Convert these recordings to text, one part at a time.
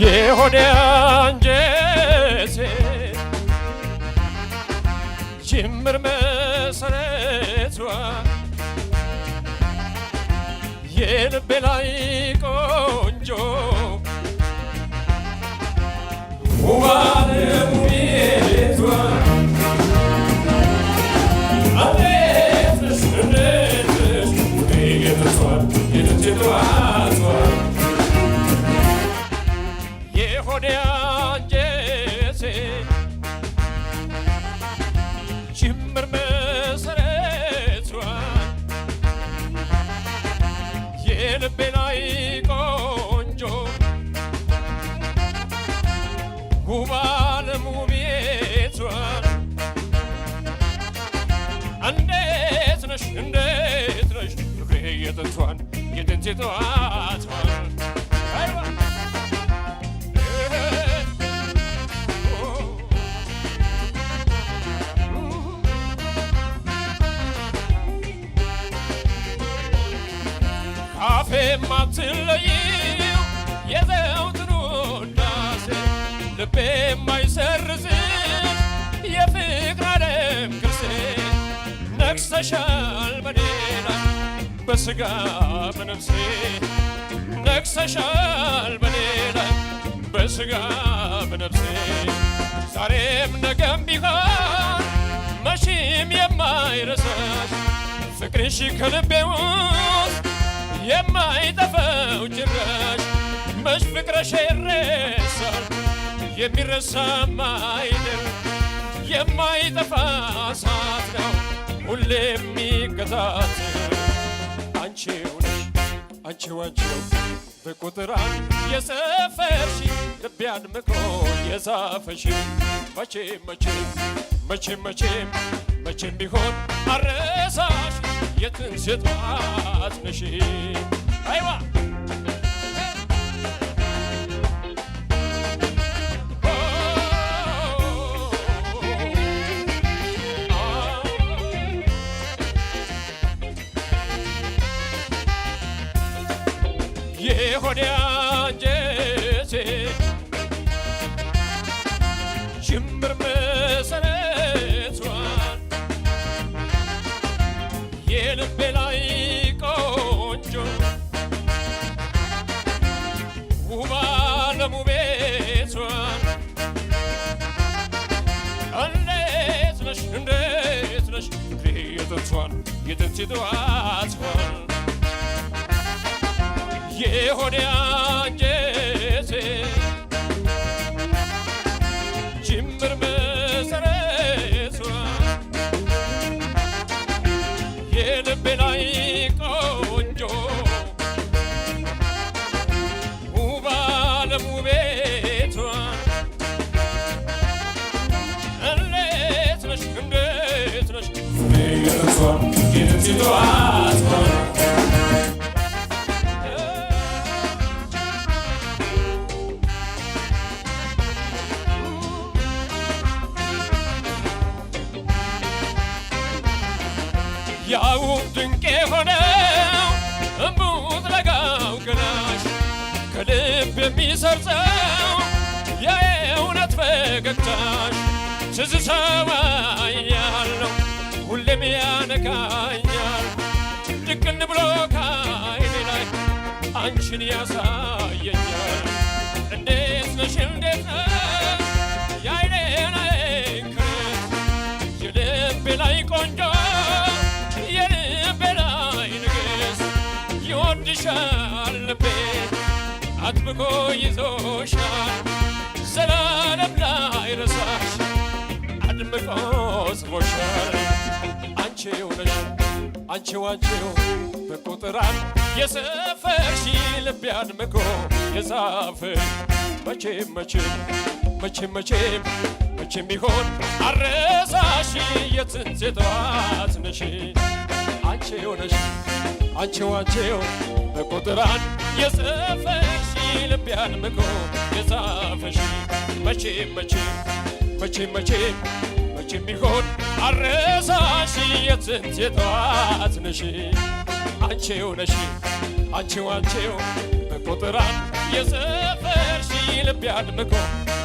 የሆዴ አንጀቴ ጅምር መሰረቷ የልቤ ላይ ቆንጆ ውብ ዓለም ቤቷ እንዴት ነሽ እንዴት ነሽ የጥቷን የጥቷቷን የሆዴ አንጀቴ ጅምር መሰረቷ የልቤ ላይ ቆንጆ ውብ ዓለም ቤቷ እንዴት ነሽ ፍቅሬ የጥንቷን የጥንቲቷቷን ካፌ ማትለይው የዘውትሩ ውዳሴ ልቤ የማይሰርዝ የፍቅር ዓለም ቅርሴ ነግሰሻል በኔ ላይ በሥጋ በነፍሴ ነግሰሻል በኔ ላይ በሥጋ በነፍሴ ዛሬም ነገም ቢሆን መቼም የማይረሳሽ ፍቅርሽ ከልቤ ውስጥ የማይጠፋው ጭራሽ መች ፍቅርሽ ይረሳል የሚረሳም አይደል የማይጠፋ እሳት ነው ሁሌ የሚከታተል አንቺው ነሽ አንቺው በቁጥር የሰፈርሽ ልቤ አድምቆ የጻፈሽ መቼም ቢሆን አረሳሽ የትንሣኤ ጠዋት ነሽ አይዋ የሆዴ አንጀቴ ጅምር መሰረቷን የልቤ ላይ ቆንጆ ውብ ዓለም ቤቷን እንዴት ነሽ ፍቅሬ የጥንቷን የጥንቲቷቷን የሆዴ አንጀቴ ጅምር መሰረቷ የልቤ ላይ ቆንጆ ውብ ዓለም ቤቷ እንዴት ነሽ የጥንቷን የጥንቲቷቷን ያው ድንቅ የሆነው እምቡጥ ለጋው ገላሽ ከልብ የሚሰርጸው የእውነት ፈገግታሽ ትዝታዋ ያለው ሁሌም ያነካኛል ድቅን ብሎ ከዓይኔ ላይ አንቺን ያሳየኛል እንዴት ነሽ የዓይኔን አይንክርት የልቤ ላይ ቆንጆ ይወድሻል ልቤ አጥብቆ ይዞሻል ዘላለም ላይረሳሽ አድምቆ ጽፎሻል አንቺው ነሽ አንቺው በቁጥር የሰፈርሽ ልቤ አድምቆ የጻፈሽ መቼም ቢሆን አረሳሽ የትንሣኤ ጠዋት ነሽ አንቺው ነሽ አንቺው በቁጥር የሰፈርሽ ልቤ አድምቆ የጻፈሽ መቼም ቢሆን አረሳሽ የትንሣኤ ጠዋት ነሽ አንቺው በቁጥር የሰፈርሽ ልብ ያድምቆ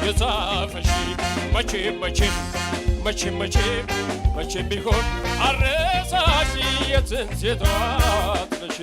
የጻፈሽ መቼም መቼም መቼም መቼም መቼም ቢሆን አረሳሽ የትንሴ ጠዋት ነሽ